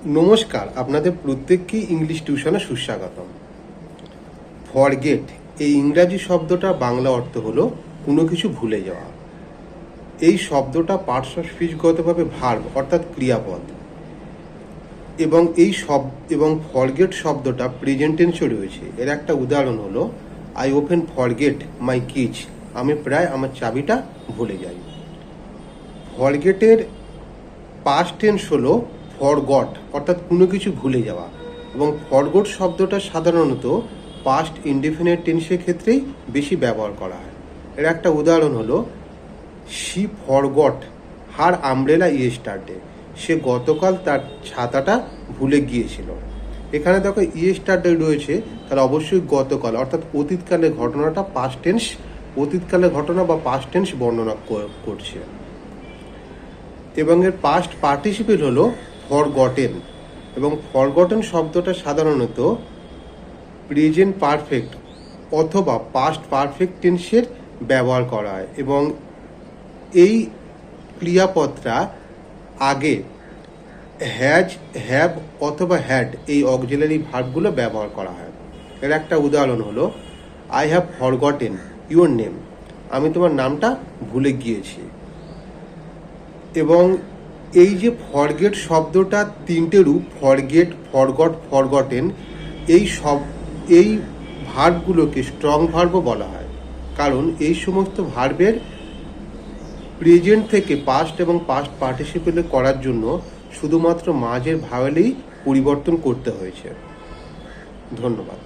নমস্কার, আপনাদের প্রত্যেককেই ইংলিশ টিউশনে সুস্বাগতম। ফরগেট এই ইংরাজি শব্দটা বাংলা অর্থ হলো কোনো কিছু ভুলে যাওয়া। এই শব্দটা পার্শ্বস্পর্শগতভাবে ভার্ব অর্থাৎ ক্রিয়াপদ, এবং ফরগেট শব্দটা প্রেজেন্ট টেন্সে রয়েছে। এর একটা উদাহরণ হলো I open forget my keys, আমি প্রায় আমার চাবিটা ভুলে যাই। ফরগেটের পাস্ট টেন্স হলো ফরগট অর্থাৎ কোনো কিছু ভুলে যাওয়া, এবং ফরগট শব্দটা সাধারণত পাস্ট ইনডেফিনিট টেন্সের ক্ষেত্রেই বেশি ব্যবহার করা হয়। এর একটা উদাহরণ হলো she forgot her umbrella yesterday, সে গতকাল তার ছাতাটা ভুলে গিয়েছিল। এখানে দেখো ইয়েস্টারডে রয়েছে, তাহলে অবশ্যই গতকাল অর্থাৎ অতীতকালের ঘটনাটা পাস্ট টেন্স, অতীতকালের ঘটনা বা পাস্ট টেন্স বর্ণনা করছে। এবং এর পাস্ট পার্টিসিপেল হলো ফরগটেন, এবং ফরগটেন শব্দটা সাধারণত প্রেজেন্ট পারফেক্ট অথবা পাস্ট পারফেক্ট টেন্সের ব্যবহার করা হয়, এবং এই ক্রিয়াপদটা আগে হ্যাজ, হ্যাভ অথবা হ্যাড এই অক্সিলারি ভার্বগুলো ব্যবহার করা হয়। এর একটা উদাহরণ হলো I have forgotten your name, আমি তোমার নামটা ভুলে গিয়েছি। এবং এই যে ফরগেট শব্দটা তিনটে রূপ, ফরগেট, ফরগট, ফরগটেন, এই ভার্বগুলোকে স্ট্রং ভার্বও বলা হয়, কারণ এই সমস্ত ভার্বের প্রেজেন্ট থেকে পাস্ট এবং পাস্ট পার্টিসিপেলে করার জন্য শুধুমাত্র মাঝের ভাওয়েলেই পরিবর্তন করতে হয়েছে। ধন্যবাদ।